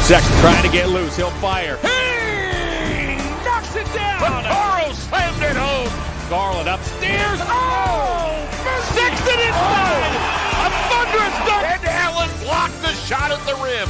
Sexton trying to get loose. He'll fire. He knocks it down. Toro slammed it home. Garland upstairs. Oh! Sexton inside. A thunderous dunk. And Allen blocked the shot at the rim.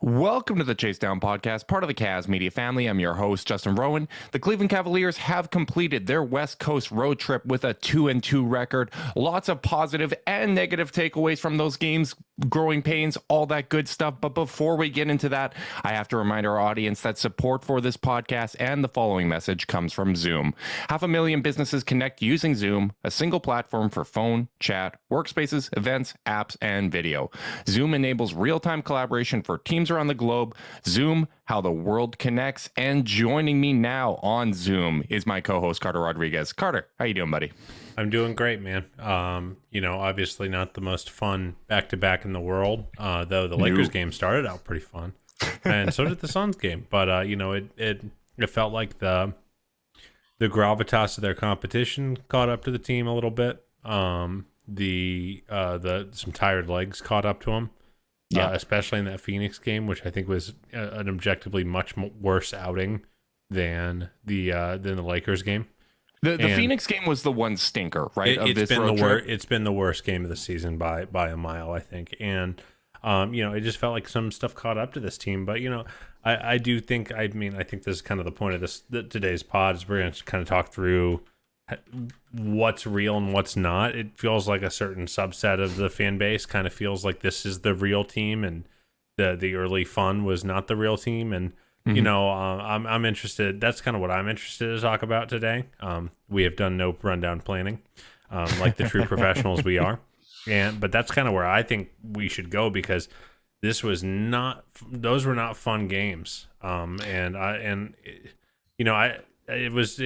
Welcome to the Chase Down Podcast, part of the Cavs media family. I'm your host, Justin Rowan. The Cleveland Cavaliers have completed their West Coast road trip with a 2-2 record. Lots of positive and negative takeaways from those games, growing pains, all that good stuff. But before we get into that, I have to remind our audience that support for this podcast and the following message comes from Zoom. 500,000 businesses connect using Zoom, a single platform for phone, chat, workspaces, events, apps, and video. Zoom enables real-time collaboration for teams around the globe. Zoom, how the world connects. And joining me now on Zoom is my co-host Carter Rodriguez. Carter, how you doing, buddy? I'm doing great, man. Obviously not the most fun back-to-back in the world, though the Lakers game started out pretty fun, and so did the Suns game. But it felt like the gravitas of their competition caught up to the team a little bit. Some tired legs caught up to them. Yeah, especially in that Phoenix game, which I think was an objectively much worse outing than the Lakers game. The Phoenix game was the one stinker, right? It's been the worst game of the season by a mile, I think. And it just felt like some stuff caught up to this team. But I think this is kind of the point of today's pod is we're going to kind of talk through what's real and what's not. It feels like a certain subset of the fan base kind of feels like this is the real team, and the early fun was not the real team. And I'm interested. That's kind of what I'm interested to talk about today. We have done no rundown planning, like the true professionals we are, but that's kind of where I think we should go, because those were not fun games. It was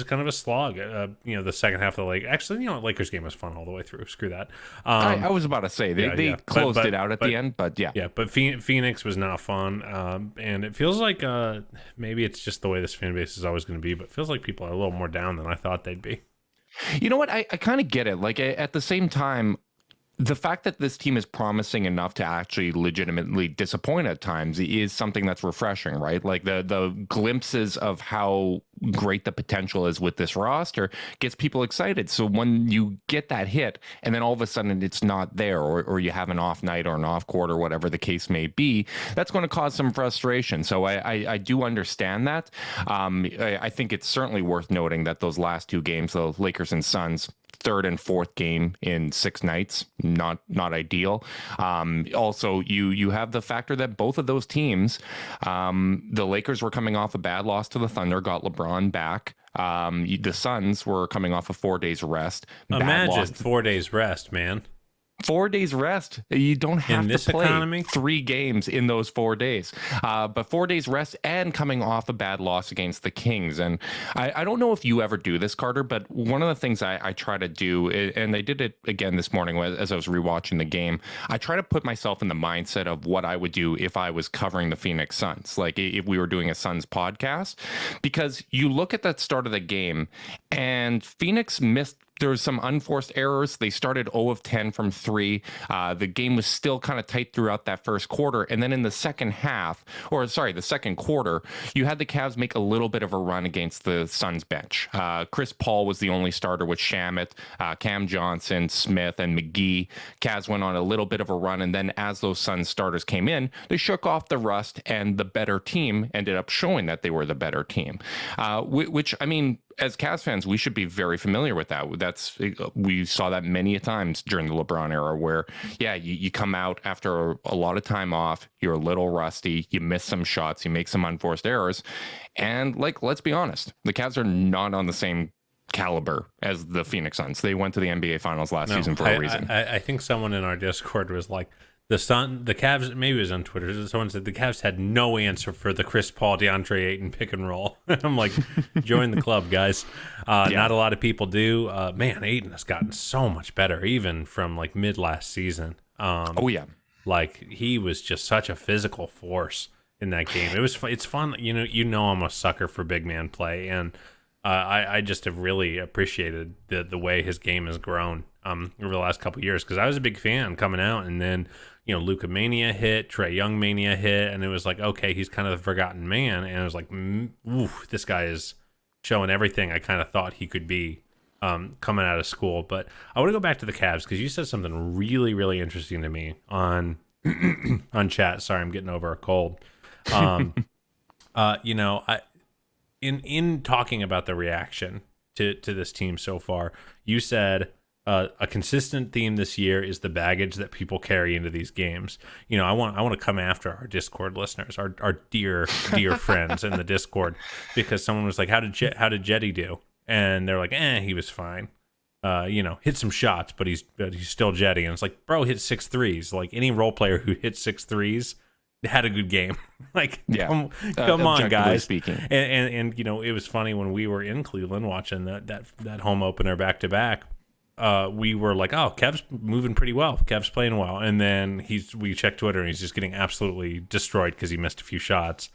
kind of a slog. The second half of the Lakers game was fun all the way through. Screw that. I was about to say they closed it out at the end, but yeah. Yeah, but Phoenix was not fun, and it feels like maybe it's just the way this fan base is always going to be, but it feels like people are a little more down than I thought they'd be. You know what? I kind of get it. Like, at the same time, the fact that this team is promising enough to actually legitimately disappoint at times is something that's refreshing, right? Like the glimpses of how great the potential is with this roster gets people excited. So when you get that hit and then all of a sudden it's not there, or you have an off night or an off quarter, whatever the case may be, that's going to cause some frustration. So I do understand that. I think it's certainly worth noting that those last two games, the Lakers and Suns, third and fourth game in 6 nights, not ideal. Also, you have the factor that both of those teams, the Lakers were coming off a bad loss to the Thunder, got LeBron back. The Suns were coming off of 4 days rest. Imagine 4 days rest, man. 4 days rest. You don't have to play 3 games in those 4 days. But 4 days rest and coming off a bad loss against the Kings. And I don't know if you ever do this, Carter, but one of the things I try to do, and I did it again this morning as I was rewatching the game, I try to put myself in the mindset of what I would do if I was covering the Phoenix Suns, like if we were doing a Suns podcast, because you look at that start of the game and Phoenix missed. There was some unforced errors. They started 0 of 10 from 3. The game was still kind of tight throughout that first quarter. And then in the second quarter, you had the Cavs make a little bit of a run against the Suns bench. Chris Paul was the only starter with Shamet, Cam Johnson, Smith, and McGee. Cavs went on a little bit of a run. And then as those Suns starters came in, they shook off the rust, and the better team ended up showing that they were the better team, which, I mean, as Cavs fans, we should be very familiar with that. We saw that many a times during the LeBron era where, you come out after a lot of time off, you're a little rusty, you miss some shots, you make some unforced errors. And let's be honest, the Cavs are not on the same caliber as the Phoenix Suns. They went to the NBA Finals last season for a reason. I think someone in our Discord was like, the Cavs, maybe it was on Twitter, someone said the Cavs had no answer for the Chris Paul, DeAndre Ayton pick and roll. I'm like, join the club, guys. Not a lot of people do. Man, Ayton has gotten so much better, even from like mid last season. Like, he was just such a physical force in that game. It's fun. I'm a sucker for big man play, and I just have really appreciated the way his game has grown over the last couple of years, because I was a big fan coming out, and then Luka Mania hit, Trae Young Mania hit, and it was like, okay, he's kind of the forgotten man, and it was like, this guy is showing everything I kind of thought he could be coming out of school. But I want to go back to the Cavs, because you said something really, really interesting to me on on chat. Sorry, I'm getting over a cold. In talking about the reaction to this team so far, you said a consistent theme this year is the baggage that people carry into these games. I want to come after our Discord listeners, our dear friends in the Discord, because someone was like, how did Jetty do? And they're like, he was fine. Hit some shots, but he's still Jetty. And it's like, bro, hit 6 threes. Like, any role player who hits 6 threes had a good game. Like, come on, guys. Speaking. And it was funny when we were in Cleveland watching that home opener back to back. We were like, oh, Kev's moving pretty well. Kev's playing well. And then we checked Twitter, and he's just getting absolutely destroyed because he missed a few shots.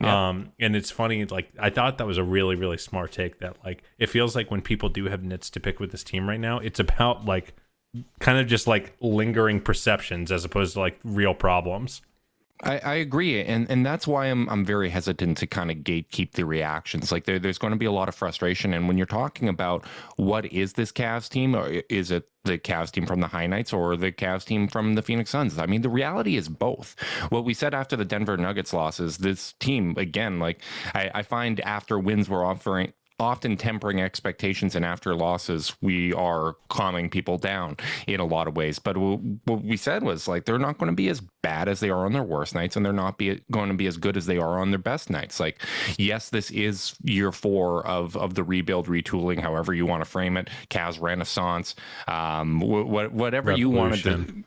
Yeah. And it's funny, like, I thought that was a really, really smart take, that, like, it feels like when people do have nits to pick with this team right now, it's about, like, kind of just, like, lingering perceptions as opposed to, like, real problems. I agree, and that's why I'm very hesitant to kind of gatekeep the reactions. Like, there's going to be a lot of frustration, and when you're talking about what is this Cavs team, or is it the Cavs team from the High Knights or the Cavs team from the Phoenix Suns? I mean, the reality is both. What we said after the Denver Nuggets losses, this team, again, like, I find after wins we're often tempering expectations, and after losses we are calming people down in a lot of ways. But what we said was, like, they're not going to be as bad as they are on their worst nights, and they're not going to be as good as they are on their best nights. Like, yes, this is year 4 of the rebuild, retooling, however you want to frame it, Cavs renaissance, whatever you wanted to,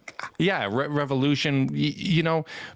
revolution,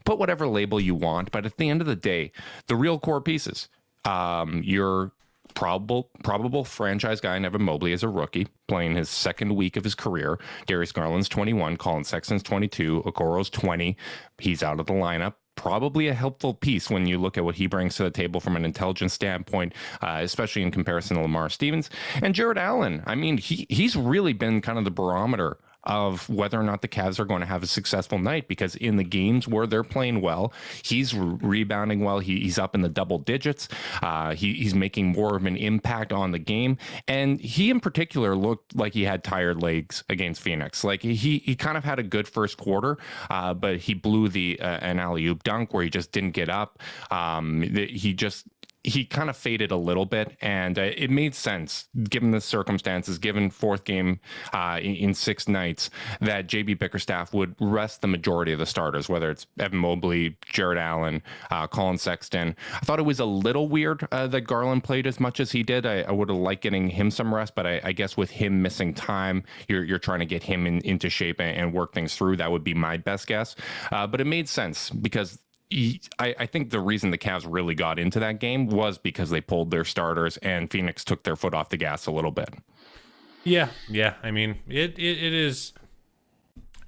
put whatever label you want. But at the end of the day, the real core pieces, your probable franchise guy, Evan Mobley, is a rookie playing his second week of his career. Darius Garland's 21, Colin Sexton's 22, Okoro's 20. He's out of the lineup. Probably a helpful piece when you look at what he brings to the table from an intelligence standpoint, especially in comparison to Lamar Stevens. And Jared Allen, I mean, he's really been kind of the barometer of whether or not the Cavs are going to have a successful night, because in the games where they're playing well, he's rebounding well. He's up in the double digits. He's making more of an impact on the game. And he in particular looked like he had tired legs against Phoenix. Like, he kind of had a good first quarter, but he blew an alley-oop dunk where he just didn't get up. He kind of faded a little bit, and it made sense given the circumstances, given fourth game in 6 nights, that JB Bickerstaff would rest the majority of the starters, whether it's Evan Mobley, Jared Allen, Colin Sexton. I thought it was a little weird that Garland played as much as he did. I would have liked getting him some rest, but I guess with him missing time, you're trying to get him into shape and work things through. That would be my best guess. But it made sense, because I think the reason the Cavs really got into that game was because they pulled their starters and Phoenix took their foot off the gas a little bit. Yeah. I mean, it's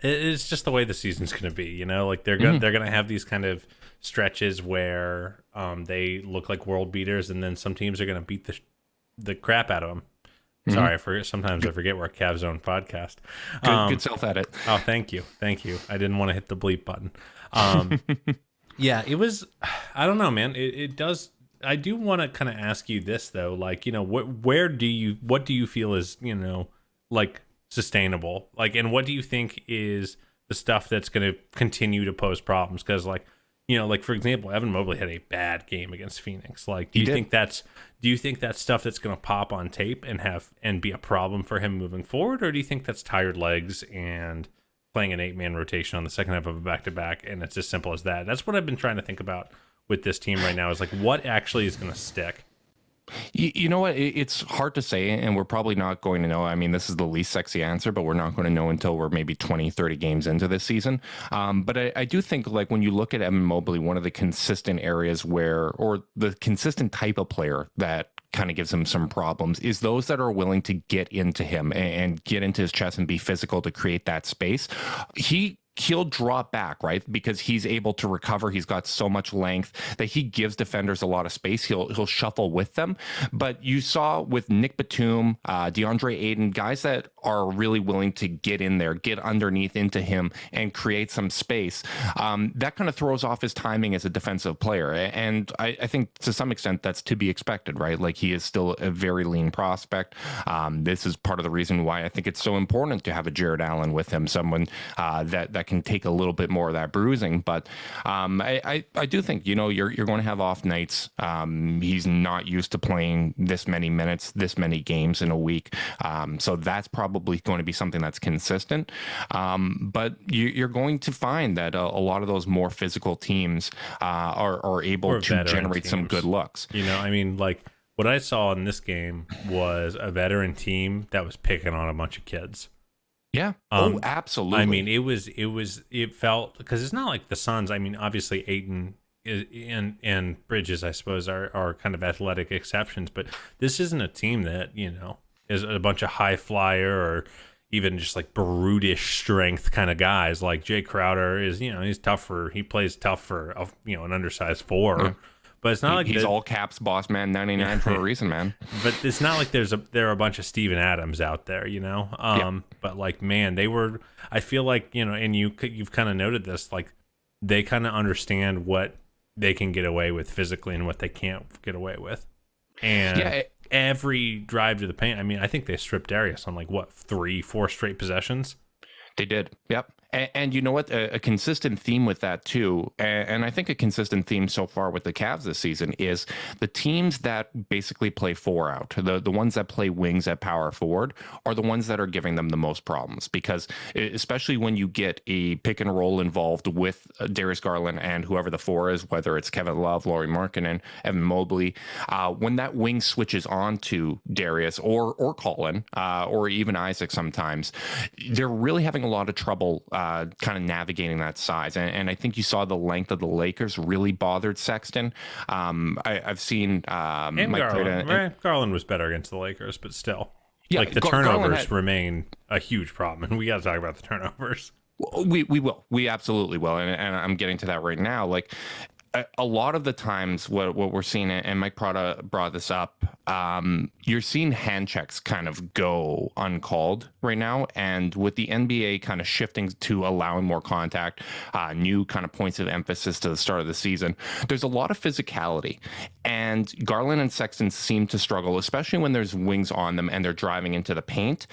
just the way the season's going to be. Like, they're going to have these kind of stretches where they look like world beaters, and then some teams are going to beat the crap out of them. Sorry, sometimes I forget we're a Cavs Zone podcast. Good self-edit. Oh, thank you. I didn't want to hit the bleep button. Yeah, it was, I don't know, man. It does. I do want to kind of ask you this, though. Like, what do you feel is, like, sustainable? Like, and what do you think is the stuff that's going to continue to pose problems? Because, like, like, for example, Evan Mobley had a bad game against Phoenix. Like, do you think that's stuff that's going to pop on tape and be a problem for him moving forward? Or do you think that's tired legs and playing an 8-man rotation on the second half of a back-to-back, and it's as simple as that? That's what I've been trying to think about with this team right now, is like, what actually is going to stick? You know what? It's hard to say, and we're probably not going to know. I mean, this is the least sexy answer, but we're not going to know until we're maybe 20, 30 games into this season. But I do think, like, when you look at Evan Mobley, one of the consistent areas or the consistent type of player that kind of gives him some problems is those that are willing to get into him and get into his chest and be physical to create that space. He he'll drop back, right? Because he's able to recover. He's got so much length that he gives defenders a lot of space. He'll shuffle with them. But you saw with Nick Batum, DeAndre Ayton, guys that are really willing to get in there, get underneath into him and create some space. That kind of throws off his timing as a defensive player. And I think to some extent that's to be expected, right? Like he is still a very lean prospect. This is part of the reason why I think it's so important to have a Jared Allen with him, someone that can take a little bit more of that bruising. But I do think, you're going to have off nights. He's not used to playing this many minutes, this many games in a week. So that's probably going to be something that's consistent. But you're going to find that a lot of those more physical teams are able to generate some good looks. Like what I saw in this game was a veteran team that was picking on a bunch of kids. Yeah. Absolutely. It felt, because it's not like the Suns. Obviously Ayton and Bridges, I suppose, are kind of athletic exceptions, but this isn't a team that, is a bunch of high flyer or even just like brutish strength kind of guys. Like Jay Crowder is, he plays tough for, an undersized 4. Yeah. But it's not like he's all caps boss man 99 for a reason, man. But it's not like there are a bunch of Steven Adams out there, But like, man, I feel like, and you've kind of noted this, like they kind of understand what they can get away with physically and what they can't get away with. And every drive to the paint, I think they stripped Darius on 3-4 straight possessions. They did. Yep. And you know what? A consistent theme with that too, and I think a consistent theme so far with the Cavs this season is the teams that basically play 4 out, the ones that play wings at power forward are the ones that are giving them the most problems, because especially when you get a pick and roll involved with Darius Garland and whoever the 4 is, whether it's Kevin Love, Lauri Markkanen, Evan Mobley, when that wing switches on to Darius or Colin or even Isaac sometimes, they're really having a lot of trouble kind of navigating that size. And I think you saw the length of the Lakers really bothered Sexton. I've seen Mike Garland was better against the Lakers, but still. Yeah, the turnovers remain a huge problem, and we got to talk about the turnovers. We will. We absolutely will. And I'm getting to that right now. Like, a lot of the times what we're seeing, and Mike Prada brought this up, you're seeing hand checks kind of go uncalled right now. And with the NBA kind of shifting to allowing more contact, new kind of points of emphasis to the start of the season, there's a lot of physicality. And Garland and Sexton seem to struggle, especially when there's wings on them and they're driving into the paint.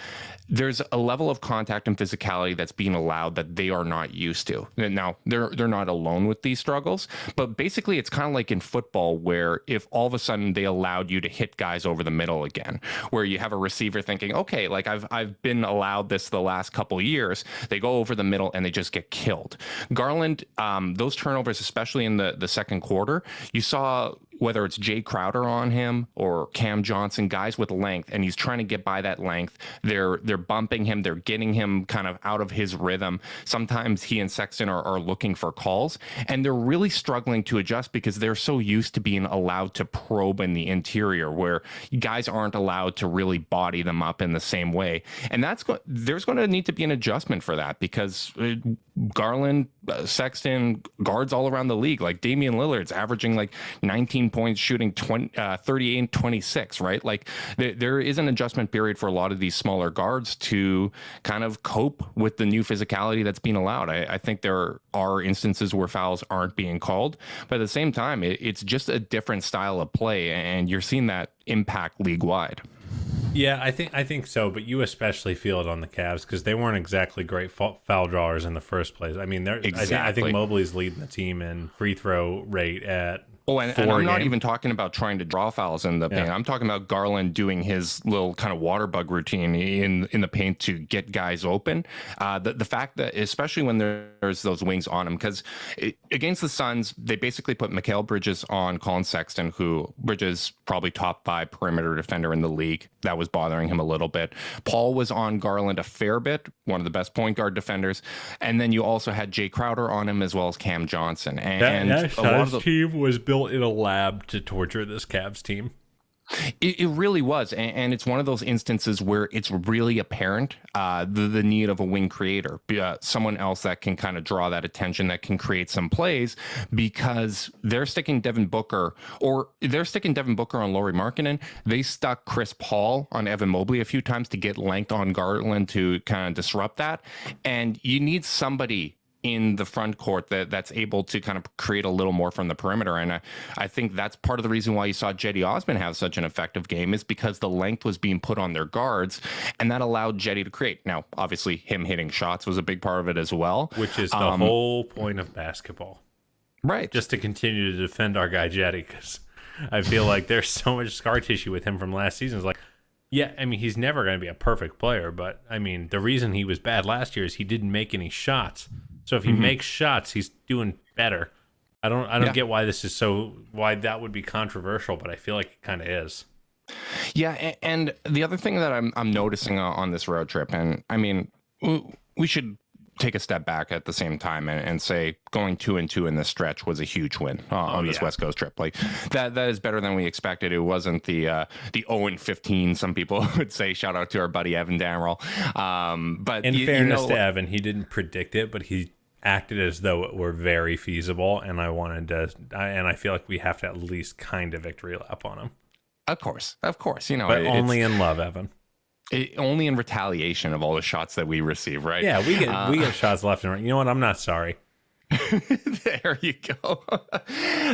There's a level of contact and physicality that's being allowed that they are not used to. Now, they're not alone with these struggles, but basically it's kind of like in football, where if all of a sudden they allowed you to hit guys over the middle again, where you have a receiver thinking, okay, like I've been allowed this the last couple of years, they go over the middle and they just get killed. Garland, those turnovers, especially in the second quarter, you saw whether it's Jay Crowder on him or Cam Johnson, guys with length, and he's trying to get by that length. They're bumping him. They're getting him kind of out of his rhythm. Sometimes he and Sexton are looking for calls, and they're really struggling to adjust because they're so used to being allowed to probe in the interior, where guys aren't allowed to really body them up in the same way. And there's going to need to be an adjustment for that, because Garland, Sexton, guards all around the league, like Damian Lillard's averaging like 19 points, shooting 38 and 26, right? Like there is an adjustment period for a lot of these smaller guards to kind of cope with the new physicality that's being allowed. I think there are instances where fouls aren't being called, but at the same time, it's just a different style of play, and you're seeing that impact league wide. Yeah, I think so, but you especially feel it on the Cavs because they weren't exactly great foul drawers in the first place. I mean, exactly. I think Mobley's leading the team in free throw rate at and I'm not even talking about trying to draw fouls in the paint. I'm talking about Garland doing his little kind of water bug routine in the paint to get guys open. The fact that, especially when there's those wings on him, because against the Suns, they basically put Mikal Bridges on Colin Sexton, who Bridges probably top 5 perimeter defender in the league. That was bothering him a little bit. Paul was on Garland a fair bit, one of the best point guard defenders. And then you also had Jay Crowder on him, as well as Cam Johnson. And that team was built in a lab to torture this Cavs team. It really was, and it's one of those instances where it's really apparent the need of a wing creator, someone else that can kind of draw that attention, that can create some plays, because they're sticking Devin Booker on Lauri Markkanen. They stuck Chris Paul on Evan Mobley a few times to get length on Garland to kind of disrupt that, and you need somebody in the front court that's able to kind of create a little more from the perimeter. And I think that's part of the reason why you saw Jetty Osman have such an effective game, is because the length was being put on their guards, and that allowed Jetty to create. Now, obviously, him hitting shots was a big part of it as well. Which is the whole point of basketball. Right. Just to continue to defend our guy Jetty, because I feel like there's so much scar tissue with him from last season. It's like, yeah, I mean, he's never going to be a perfect player, but, I mean, the reason he was bad last year is he didn't make any shots. So if he makes shots, he's doing better. I don't get why why that would be controversial, but I feel like it kind of is. Yeah, and the other thing that I'm noticing on this road trip, and I mean, we should take a step back at the same time and say going 2-2 in this stretch was a huge win on this West Coast trip. Like that is better than we expected. It wasn't the 0-15 some people would say. Shout out to our buddy Evan Damrell. But in fairness to Evan, he didn't predict it, but he acted as though it were very feasible, and I feel like we have to at least kind of victory lap on him. Of course, but only in love, Evan. Only in retaliation of all the shots that we receive, right? Yeah, we get shots left and right. You know what? I'm not sorry. There you go.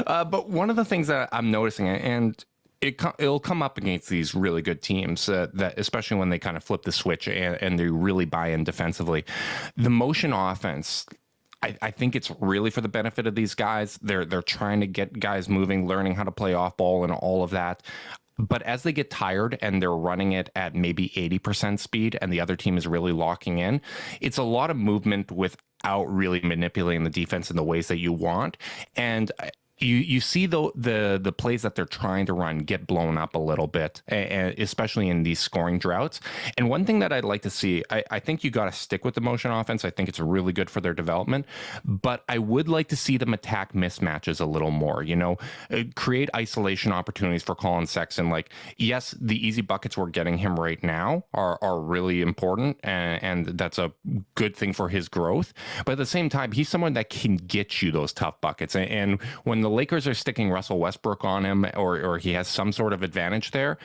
But one of the things that I'm noticing, and it'll come up against these really good teams, that especially when they kind of flip the switch and they really buy in defensively, the motion offense. I think it's really for the benefit of these guys. They're trying to get guys moving, learning how to play off ball and all of that. But as they get tired and they're running it at maybe 80% speed and the other team is really locking in, it's a lot of movement without really manipulating the defense in the ways that you want. And you see the plays that they're trying to run get blown up a little bit, especially in these scoring droughts. And one thing that I'd like to see, I think you got to stick with the motion offense. I think it's really good for their development, but I would like to see them attack mismatches a little more, create isolation opportunities for Colin Sexton. Like, yes, the easy buckets we're getting him right now are really important, and that's a good thing for his growth. But at the same time, he's someone that can get you those tough buckets. And when the Lakers are sticking Russell Westbrook on him, or he has some sort of advantage there,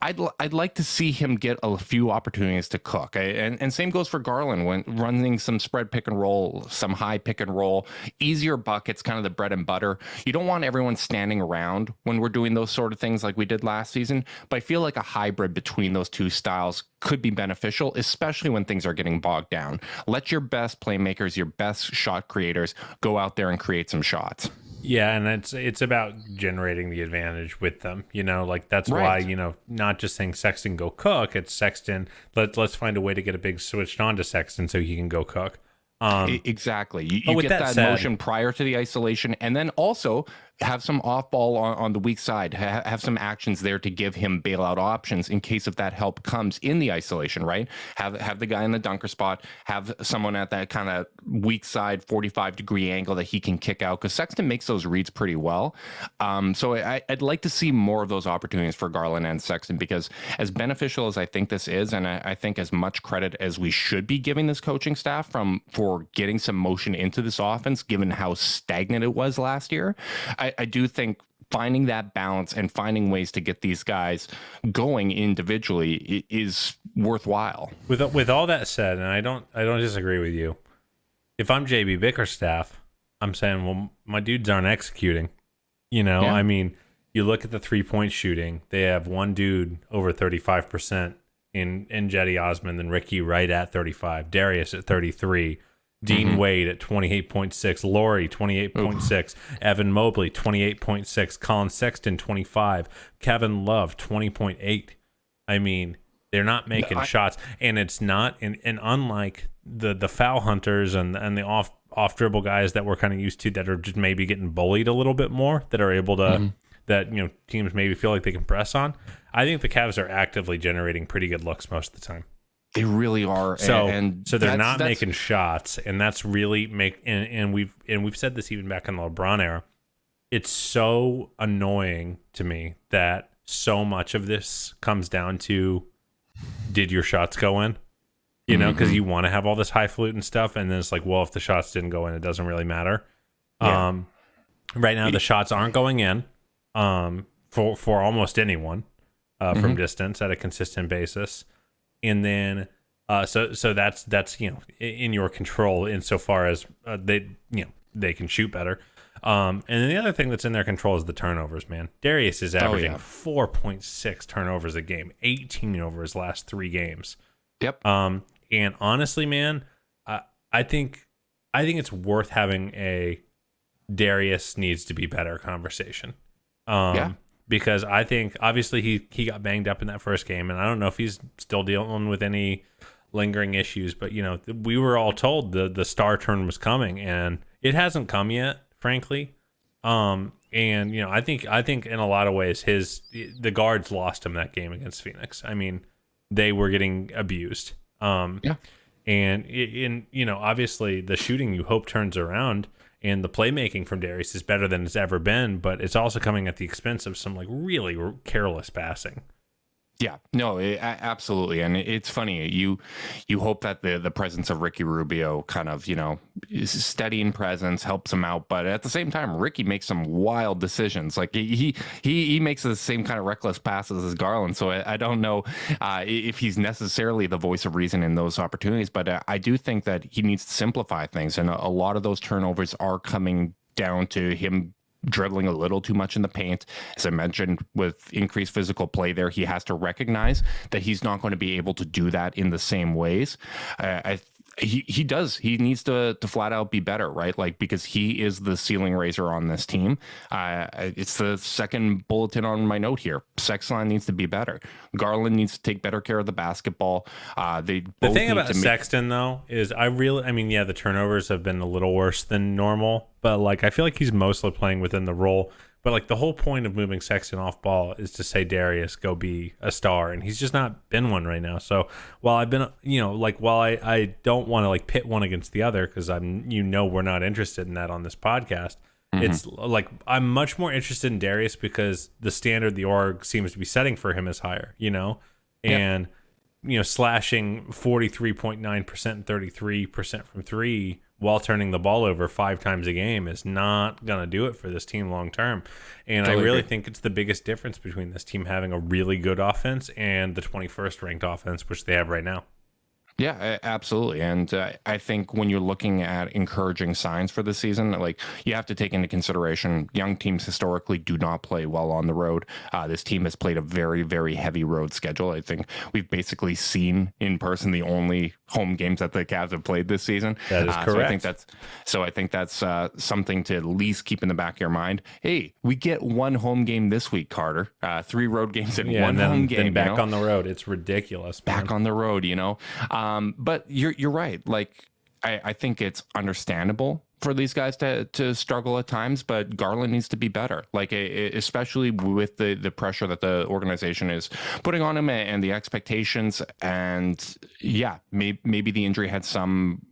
I'd like to see him get a few opportunities to cook. And same goes for Garland when running some spread pick and roll, some high pick and roll, easier buckets, kind of the bread and butter. You don't want everyone standing around when we're doing those sort of things like we did last season, but I feel like a hybrid between those two styles could be beneficial, especially when things are getting bogged down. Let your best playmakers, your best shot creators go out there and create some shots. Yeah, and it's about generating the advantage with them. Like that's right. why, not just saying Sexton go cook, it's Sexton, let's find a way to get a big switched on to Sexton so he can go cook. Exactly. You get that motion prior to the isolation, and then also have some off ball on the weak side, have some actions there to give him bailout options in case if that help comes in the isolation, right? Have the guy in the dunker spot, have someone at that kind of weak side 45-degree angle that he can kick out, because Sexton makes those reads pretty well. So I'd like to see more of those opportunities for Garland and Sexton, because as beneficial as I think this is, and I think as much credit as we should be giving this coaching staff for getting some motion into this offense, given how stagnant it was last year, I do think finding that balance and finding ways to get these guys going individually is worthwhile. With all that said, and I don't disagree with you. If I'm JB Bickerstaff, I'm saying, well, my dudes aren't executing. Yeah. I mean, you look at the 3-point shooting. They have one dude over 35% in Jetty Osman, then Ricky right at 35, Darius at 33. Dean Wade at 28.6, Lauri 28.6, Evan Mobley 28.6, Colin Sexton 25, Kevin Love 20.8. I mean, they're not making shots, and it's not, and unlike the foul hunters and the off dribble guys that we're kind of used to, that are just maybe getting bullied a little bit more, that are able to that teams maybe feel like they can press on. I think the Cavs are actively generating pretty good looks most of the time. They really are. So they're not making shots, and that's really and we've said this even back in the LeBron era. It's so annoying to me that so much of this comes down to, did your shots go in? You know, because you want to have all this highfalutin stuff, and then it's like, well, if the shots didn't go in, it doesn't really matter. Yeah. Right now, the shots aren't going in for almost anyone from distance at a consistent basis, and then so that's in your control insofar as they can shoot better. And then the other thing that's in their control is the turnovers, man. Darius is averaging 4.6 turnovers a game, 18 over his last 3 games. Yep. And honestly, man, I think it's worth having a Darius needs to be better conversation. Because I think obviously he got banged up in that first game, and I don't know if he's still dealing with any lingering issues, but we were all told the star turn was coming, and it hasn't come yet, frankly. And I think in a lot of ways the guards lost him that game against Phoenix. I mean, they were getting abused. And obviously the shooting you hope turns around, and the playmaking from Darius is better than it's ever been, but it's also coming at the expense of some really careless passing. Yeah, no, absolutely. And it's funny. You hope that the presence of Ricky Rubio kind of, is steady in presence, helps him out. But at the same time, Ricky makes some wild decisions. Like he makes the same kind of reckless passes as Garland. So I don't know if he's necessarily the voice of reason in those opportunities. But I do think that he needs to simplify things. And a lot of those turnovers are coming down to him dribbling a little too much in the paint. As I mentioned, with increased physical play there, he has to recognize that he's not going to be able to do that in the same ways. He needs to flat out be better, right? Like, because he is the ceiling raiser on this team. It's the second bulletin on my note here. Sexton needs to be better. Garland needs to take better care of the basketball. The thing about Sexton though is the turnovers have been a little worse than normal, but I feel like he's mostly playing within the role. But the whole point of moving Sexton off ball is to say, Darius, go be a star, and he's just not been one right now. So while I've been, while I don't want to pit one against the other, because we're not interested in that on this podcast. It's I'm much more interested in Darius because the standard the org seems to be setting for him is higher, and slashing 43.9% and 33% from 3 while turning the ball over 5 times a game is not going to do it for this team long term. And I really think it's the biggest difference between this team having a really good offense and the 21st ranked offense, which they have right now. Yeah, absolutely. And I think when you're looking at encouraging signs for the season, you have to take into consideration young teams historically do not play well on the road. This team has played a very, very heavy road schedule. I think we've basically seen in person the only home games that the Cavs have played this season. That is correct. So I think that's something to at least keep in the back of your mind. Hey, we get one home game this week, Carter. 3 road games and one home game. Then back on the road. It's ridiculous, man. Back on the road, but you're right. I think it's understandable for these guys to struggle at times, but Garland needs to be better. Especially with the pressure that the organization is putting on him and the expectations. And maybe the injury had some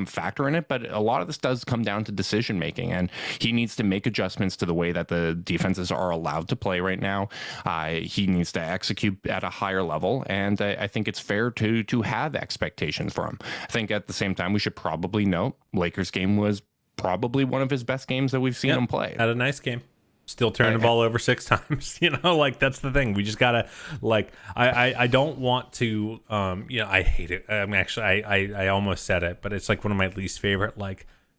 factor in it, but a lot of this does come down to decision making, and he needs to make adjustments to the way that the defenses are allowed to play right now. He needs to execute at a higher level, and I think it's fair to have expectations for him. I think at the same time, we should probably note Lakers game was probably one of his best games that we've seen him play. Had a nice game. Still turning the ball over 6 times, that's the thing. We just gotta I don't want to I hate it. I almost said it, but it's one of my least favorite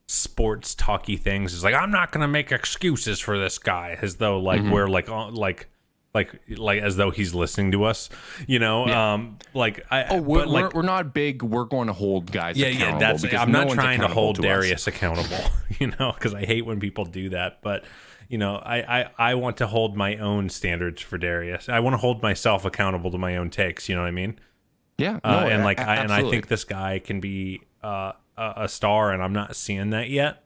sports talky things is I'm not gonna make excuses for this guy, as though we're as though he's listening to us, we're not big, we're going to hold guys accountable. I'm not trying to hold Darius accountable, because I hate when people do that, but I want to hold my own standards for Darius. I want to hold myself accountable to my own takes. You know what I mean? Yeah. And I think this guy can be a star, and I'm not seeing that yet.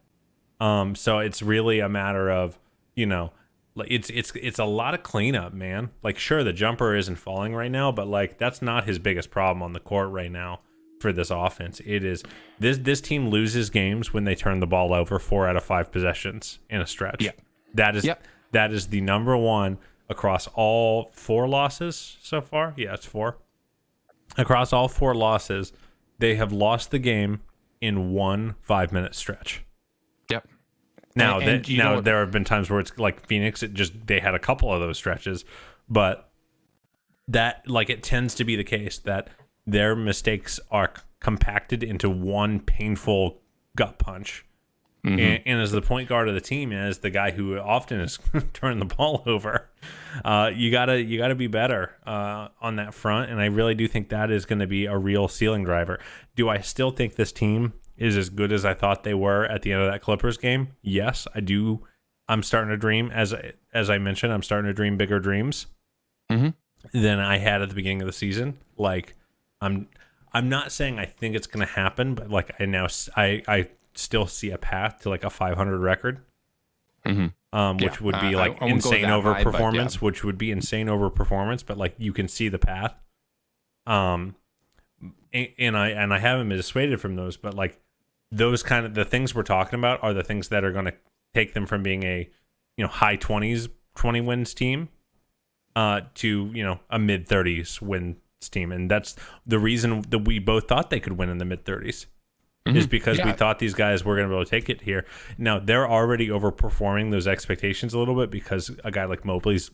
So it's really a matter of it's a lot of cleanup, man. Sure, the jumper isn't falling right now, but that's not his biggest problem on the court right now for this offense. It is this team loses games when they turn the ball over 4 out of 5 possessions in a stretch. Yeah. That is the number one across all 4 losses so far. Yeah, it's 4. Across all 4 losses, they have lost the game in one 5-minute stretch. Yep. Now, And there have been times where it's like Phoenix. They had a couple of those stretches, but that like it tends to be the case that their mistakes are compacted into one painful gut punch. Mm-hmm. And as the point guard of the team, as the guy who often is turning the ball over, you gotta be better on that front. And I really do think that is going to be a real ceiling driver. Do I still think this team is as good as I thought they were at the end of that Clippers game? Yes, I do. I'm starting to dream, as I mentioned, I'm starting to dream bigger dreams than I had at the beginning of the season. Like, I'm not saying I think it's going to happen, but like I still see a path to like a 500 record, which would be like insane overperformance, which would be insane overperformance. But like you can see the path, and I haven't been dissuaded from those. But like those kind of the things we're talking about are the things that are going to take them from being a high 20 wins team to a mid 30s wins team, and that's the reason that we both thought they could win in the mid 30s. Is because we thought these guys were going to be able to take it here. Now, they're already overperforming those expectations a little bit because a guy like Mobley's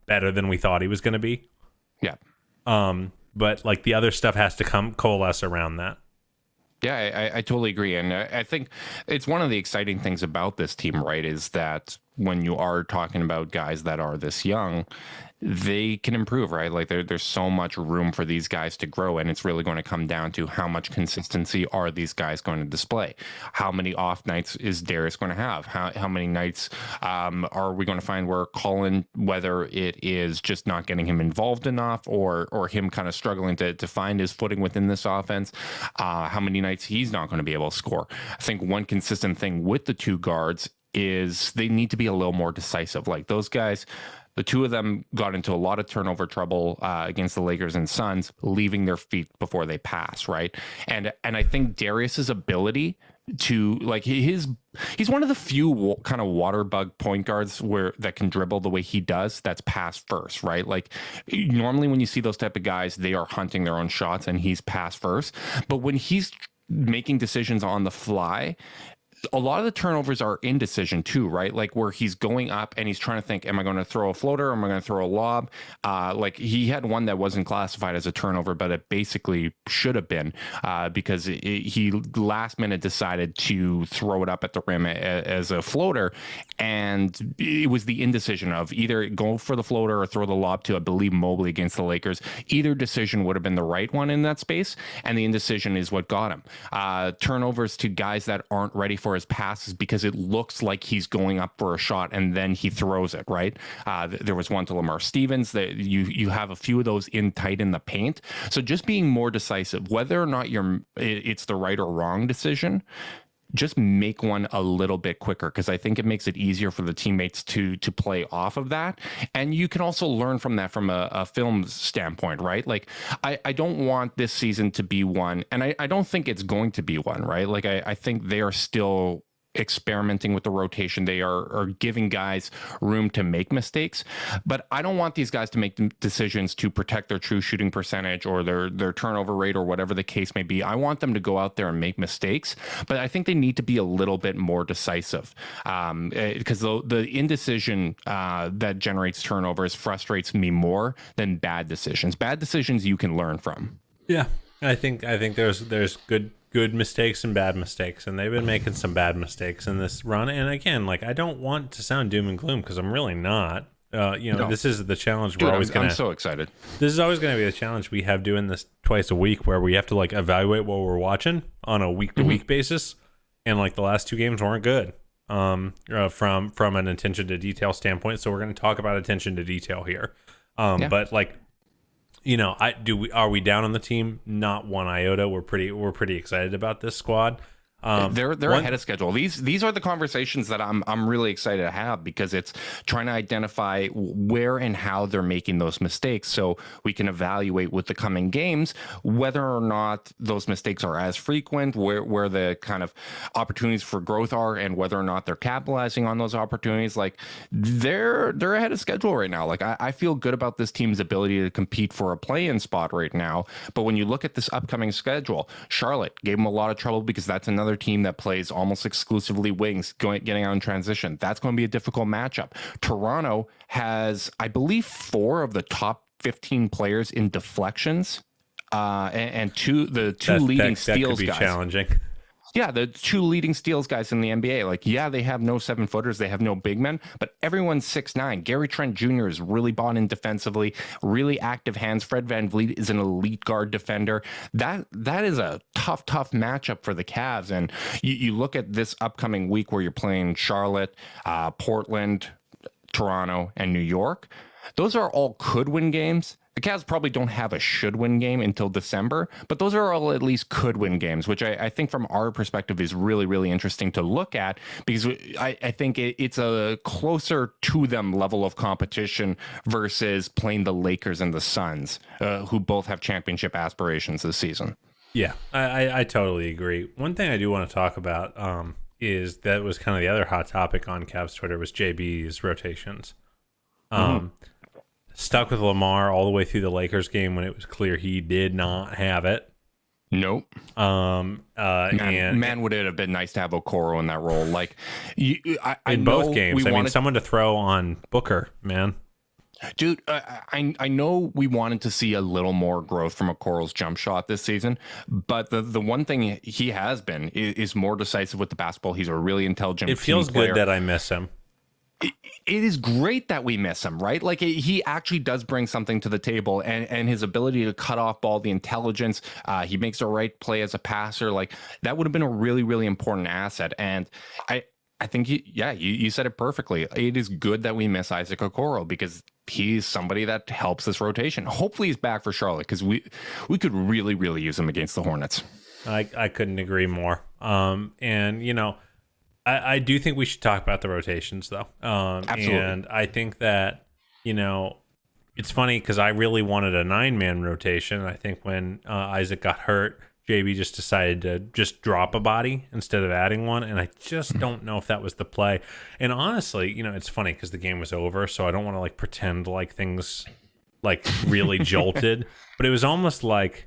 better than we thought he was going to be. Yeah. But, like, the other stuff has to coalesce around that. Yeah, I totally agree. And I think it's one of the exciting things about this team, right, is that when you are talking about guys that are this young, they can improve, right? Like there's so much room for these guys to grow, and it's really going to come down to how much consistency are these guys going to display? How many off nights is Darius going to have? How many nights are we going to find where Colin, whether it is just not getting him involved enough or him kind of struggling to find his footing within this offense, how many nights he's not going to be able to score? I think one consistent thing with the 2 guards is they need to be a little more decisive. Like those guys, the 2 of them got into a lot of turnover trouble against the Lakers and Suns, leaving their feet before they pass, right? And I think Darius's ability to like he's one of the few kind of water bug point guards that can dribble the way he does. That's pass first, right? Like normally when you see those type of guys, they are hunting their own shots and he's pass first. But when he's making decisions on the fly, a lot of the turnovers are indecision too, right? Like where he's going up and he's trying to think, am I going to throw a floater? Or am I going to throw a lob? Like he had one that wasn't classified as a turnover, but it basically should have been because he last minute decided to throw it up at the rim as a floater. And it was the indecision of either go for the floater or throw the lob to, I believe, Mobley against the Lakers. Either decision would have been the right one in that space. And the indecision is what got him. Turnovers to guys that aren't ready for his passes because it looks like he's going up for a shot and then he throws it, right? There was one to Lamar Stevens that you have a few of those in tight in the paint. So just being more decisive, whether or not it's the right or wrong decision, just make one a little bit quicker, because I think it makes it easier for the teammates to play off of that. And you can also learn from that from a film standpoint, right? Like I don't want this season to be one, and I don't think it's going to be one, right? Like I think they are still experimenting with the rotation. They are giving guys room to make mistakes, but I don't want these guys to make decisions to protect their true shooting percentage or their turnover rate or whatever the case may be. I want them to go out there and make mistakes, but I think they need to be a little bit more decisive because the indecision that generates turnovers frustrates me more than bad decisions. Bad decisions you can learn from. Yeah, I think there's good mistakes and bad mistakes, and they've been making some bad mistakes in this run. And again, like I don't want to sound doom and gloom because I'm really not. No. This is the challenge we're always going to. I'm so excited. This is always going to be the challenge we have doing this twice a week, where we have to like evaluate what we're watching on a week to week basis. And like the last 2 games weren't good from an attention to detail standpoint. So we're going to talk about attention to detail here. But like, are we down on the team? Not one iota. We're pretty excited about this squad. They're ahead of schedule. These are the conversations that I'm really excited to have, because it's trying to identify where and how they're making those mistakes, so we can evaluate with the coming games whether or not those mistakes are as frequent, where the kind of opportunities for growth are, and whether or not they're capitalizing on those opportunities. Like, they're ahead of schedule right now. Like, I feel good about this team's ability to compete for a play-in spot right now. But when you look at this upcoming schedule, Charlotte gave them a lot of trouble, because that's another team that plays almost exclusively wings, getting out in transition. That's going to be a difficult matchup. Toronto has, I believe, 4 of the top 15 players in deflections, and two leading steals that could be guys. Challenging. Yeah, the 2 leading steals guys in the NBA. Like, yeah, they have no 7-footers, they have no big men, but everyone's 6'9". Gary Trent Jr. is really bought in defensively, really active hands. Fred VanVleet is an elite guard defender. That is a tough matchup for the Cavs. And you look at this upcoming week where you're playing Charlotte, Portland, Toronto, and New York. Those are all could-win games. The Cavs probably don't have a should-win game until December, but those are all at least could-win games, which I think from our perspective is really, really interesting to look at, because I think it's a closer to them level of competition versus playing the Lakers and the Suns, who both have championship aspirations this season. Yeah, I totally agree. One thing I do want to talk about is that was kind of the other hot topic on Cavs Twitter was JB's rotations. Stuck with Lamar all the way through the Lakers game when it was clear he did not have it. Nope. Man, would it have been nice to have Okoro in that role? Like, in both games. I mean, someone to throw on Booker, man. Dude, I know we wanted to see a little more growth from Okoro's jump shot this season, but the one thing he has been is more decisive with the basketball. He's a really intelligent. It feels good that I miss him. It is great that we miss him, right? Like, he actually does bring something to the table, and his ability to cut off ball, the intelligence, he makes the right play as a passer. Like, that would have been a really, really important asset. And I think you said it perfectly. It is good that we miss Isaac Okoro, because he's somebody that helps this rotation. Hopefully he's back for Charlotte, because we could really, really use him against the Hornets. I couldn't agree more. And you know, I do think we should talk about the rotations, though. Absolutely. And I think that, you know, it's funny because I really wanted a 9-man rotation. I think when Isaac got hurt, JB just decided to just drop a body instead of adding one. And I just don't know if that was the play. And honestly, you know, it's funny because the game was over, so I don't want to like pretend like things like really jolted. But it was almost like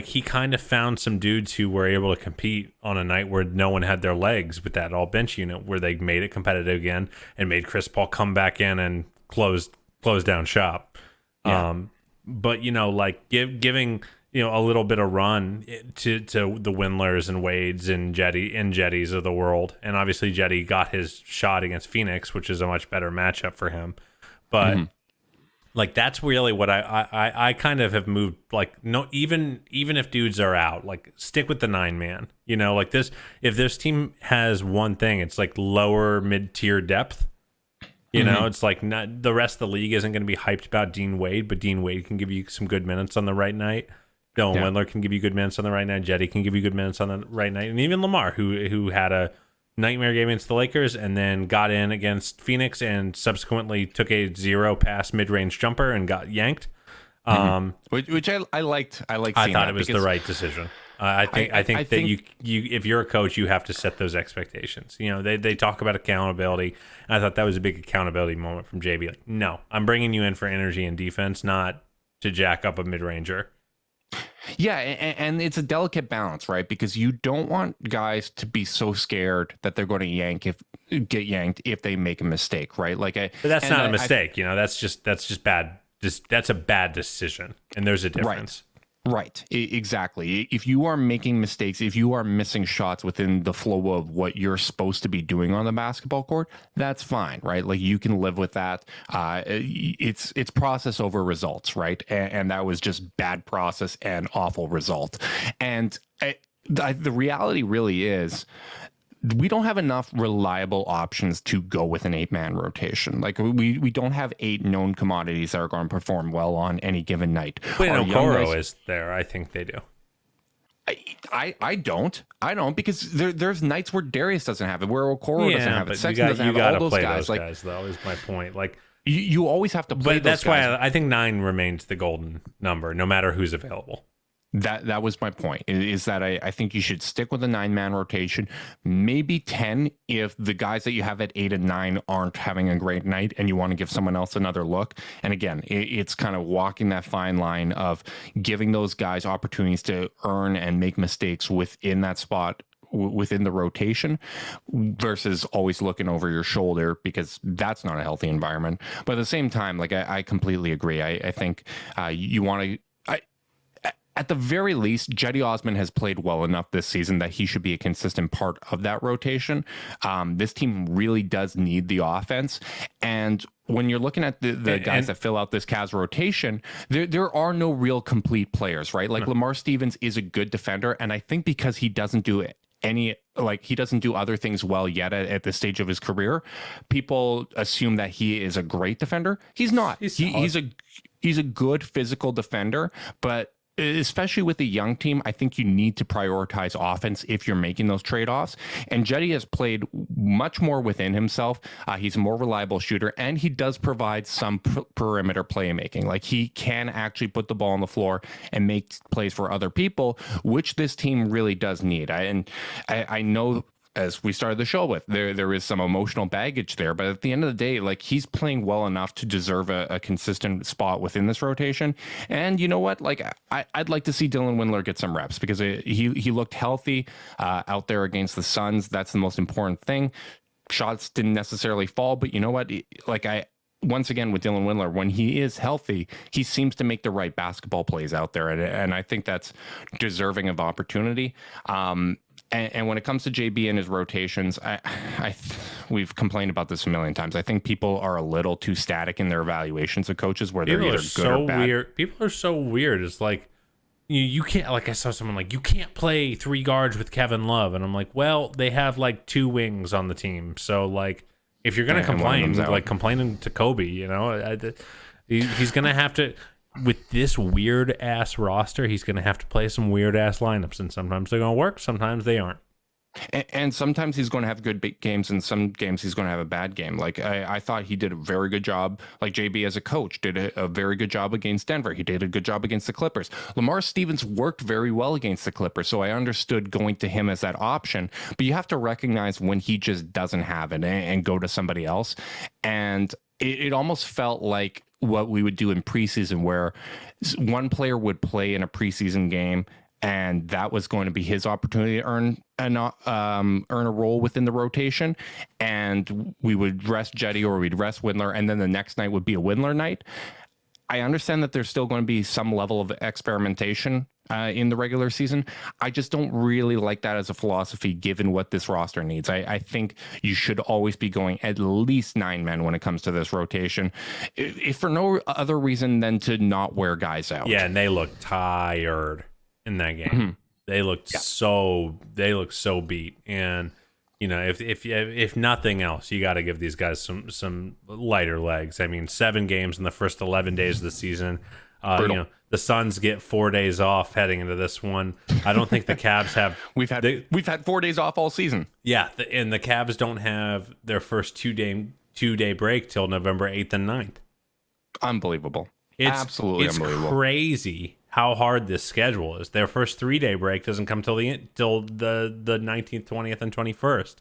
he kind of found some dudes who were able to compete on a night where no one had their legs with that all bench unit, where they made it competitive again and made Chris Paul come back in and close down shop. Yeah. But you know, like giving, you know, a little bit of run to the Windlers and Wades and Jetties of the world. And obviously Jetty got his shot against Phoenix, which is a much better matchup for him. But like, that's really what I kind of have moved. Like, no, even if dudes are out, like, stick with the 9-man. You know, like this. If this team has one thing, it's like lower mid-tier depth. You know, it's like not the rest of the league isn't going to be hyped about Dean Wade, but Dean Wade can give you some good minutes on the right night. Dylan Windler can give you good minutes on the right night. Jetty can give you good minutes on the right night, and even Lamar, who had a nightmare game against the Lakers and then got in against Phoenix and subsequently took a 0-pass mid-range jumper and got yanked. Which I liked. I thought it was the right decision. I think that you if you're a coach, you have to set those expectations. You know, they talk about accountability, and I thought that was a big accountability moment from JB. Like, no, I'm bringing you in for energy and defense, not to jack up a mid-ranger. Yeah, and it's a delicate balance, right? Because you don't want guys to be so scared that they're going to get yanked if they make a mistake, right? Like, but that's not a mistake, you know. That's just bad. That's a bad decision, and there's a difference. Right, exactly. If you are making mistakes, if you are missing shots within the flow of what you're supposed to be doing on the basketball court, that's fine, right? Like, you can live with that. It's process over results, right? And that was just bad process and awful result. And the reality really is, we don't have enough reliable options to go with an 8-man rotation. Like, we don't have 8 known commodities that are going to perform well on any given night. But Okoro is there. I think they do. I don't because there's nights where Darius doesn't have it, where Okoro doesn't have it, Sexton doesn't have it. All those play guys, those guys, though, is my point. Like you always have to play. But that's why I think 9 remains the golden number, no matter who's available. That was my point, is that I think you should stick with a 9-man rotation, maybe 10 if the guys that you have at 8 and 9 aren't having a great night and you want to give someone else another look. And again, it's kind of walking that fine line of giving those guys opportunities to earn and make mistakes within that spot, within the rotation, versus always looking over your shoulder, because that's not a healthy environment. But at the same time, like I completely agree. I think you want to, at the very least, Jetty Osman has played well enough this season that he should be a consistent part of that rotation. This team really does need the offense. And when you're looking at the guys that fill out this Cavs rotation, there are no real complete players, right? Like Lamar Stevens is a good defender. And I think because he doesn't do he doesn't do other things well yet at this stage of his career, people assume that he is a great defender. He's not. He's a good physical defender, but especially with the young team, I think you need to prioritize offense if you're making those trade-offs. And Jetty has played much more within himself. He's a more reliable shooter, and he does provide some perimeter playmaking. Like, he can actually put the ball on the floor and make plays for other people, which this team really does need. I know, as we started the show with, there is some emotional baggage there, but at the end of the day, like, he's playing well enough to deserve a consistent spot within this rotation. And you know what? Like, I'd like to see Dylan Windler get some reps, because he looked healthy out there against the Suns. That's the most important thing. Shots didn't necessarily fall, but you know what? Once again, with Dylan Windler, when he is healthy, he seems to make the right basketball plays out there, and I think that's deserving of opportunity. And when it comes to JB and his rotations, we've complained about this a million times. I think people are a little too static in their evaluations of coaches, where they're either good or bad. Weird. People are so weird. It's like you can't. Like, I saw someone like, you can't play 3 guards with Kevin Love, and I'm like, well, they have like 2 wings on the team. So like, if you're gonna complain, like complaining to Kobe, you know, he's gonna have to. With this weird ass roster, he's going to have to play some weird ass lineups, and sometimes they're going to work, sometimes they aren't. And sometimes he's going to have good games, and some games he's going to have a bad game. Like, I thought he did a very good job. Like, JB as a coach did a very good job against Denver. He did a good job against the Clippers. Lamar Stevens worked very well against the Clippers, so I understood going to him as that option. But you have to recognize when he just doesn't have it and go to somebody else. And it almost felt like what we would do in preseason, where one player would play in a preseason game, and that was going to be his opportunity to earn a role within the rotation, and we would rest Jetty or we'd rest Windler, and then the next night would be a Windler night. I understand that there's still going to be some level of experimentation in the regular season. I just don't really like that as a philosophy, given what this roster needs. I think you should always be going at least 9 men when it comes to this rotation, if for no other reason than to not wear guys out. Yeah, and they look tired in that game. Mm-hmm. They looked so beat. And you know, if nothing else, you got to give these guys some lighter legs. I mean, 7 games in the first 11 days of the season. You know, the Suns get 4 days off heading into this one. I don't think the Cavs have. We've had 4 days off all season. Yeah, and the Cavs don't have their first 2-day break till November 8th and 9th. Unbelievable. Absolutely unbelievable. It's crazy how hard this schedule is. Their first 3-day break doesn't come till the 19th, 20th, and 21st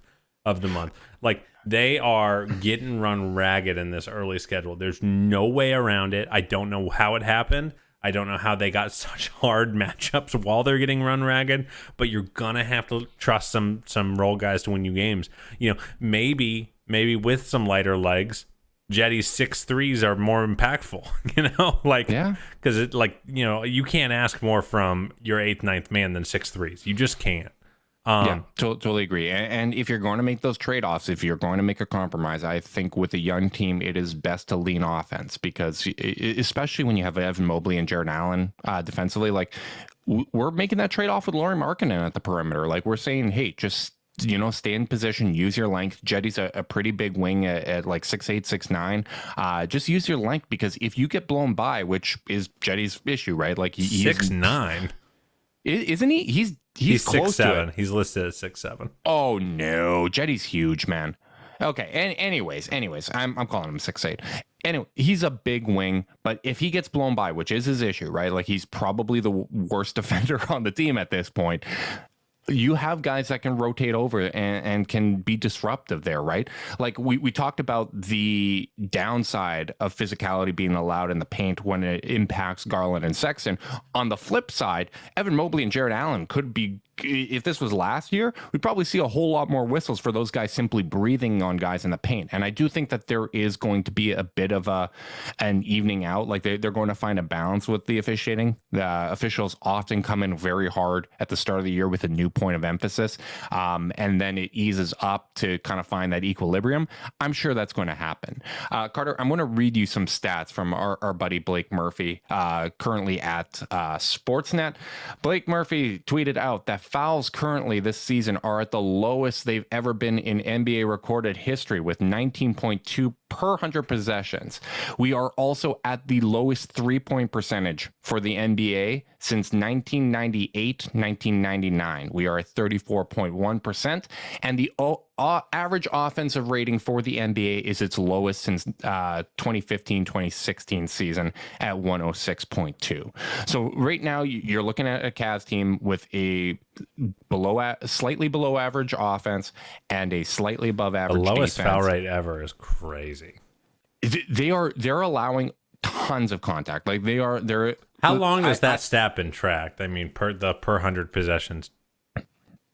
of the month. Like, they are getting run ragged in this early schedule. There's no way around it. I don't know how it happened. I don't know how they got such hard matchups while they're getting run ragged, but you're gonna have to trust some role guys to win you games. You know, maybe with some lighter legs, Jetty's 6 3s are more impactful, you know, like, yeah, because it, like, you know, you can't ask more from your 8th, 9th man than 6 3s. You just can't. Yeah, totally agree. And if you're going to make those trade-offs, if you're going to make a compromise, I think with a young team, it is best to lean offense, because especially when you have Evan Mobley and Jared Allen defensively, like, we're making that trade-off with Lauri Markkanen at the perimeter. Like, we're saying, hey, just, you know, stay in position, use your length. Jetty's a pretty big wing at like 6'8", 6'9". Just use your length, because if you get blown by, which is Jetty's issue, right? Like, he's 6'9". Isn't he? He's close 6'7". to it. He's listed at 6'7". Oh no, Jetty's huge, man. Okay, and anyways, I'm calling him 6'8". Anyway, he's a big wing, but if he gets blown by, which is his issue, right? Like he's probably the worst defender on the team at this point. You have guys that can rotate over and can be disruptive there, right? Like we talked about the downside of physicality being allowed in the paint when it impacts Garland and Sexton. On the flip side, Evan Mobley and Jared Allen could be, if this was last year, we'd probably see a whole lot more whistles for those guys simply breathing on guys in the paint. And I do think that there is going to be a bit of an evening out. Like they're going to find a balance with the officiating. The officials often come in very hard at the start of the year with a new point of emphasis. And then it eases up to kind of find that equilibrium. I'm sure that's going to happen. Carter, I'm going to read you some stats from our buddy Blake Murphy, currently at Sportsnet. Blake Murphy tweeted out that fouls currently this season are at the lowest they've ever been in NBA recorded history, with 19.2 per 100 possessions. We are also at the lowest three-point percentage for the NBA since 1998-1999. We are at 34.1%, and the average offensive rating for the NBA is its lowest since 2015-2016 season at 106.2. So right now you're looking at a Cavs team with a slightly below average offense and a slightly above average The lowest defense. foul rate ever is crazy. They're allowing tons of contact. Like they're. How long has that stat been tracked? I mean, per 100 possessions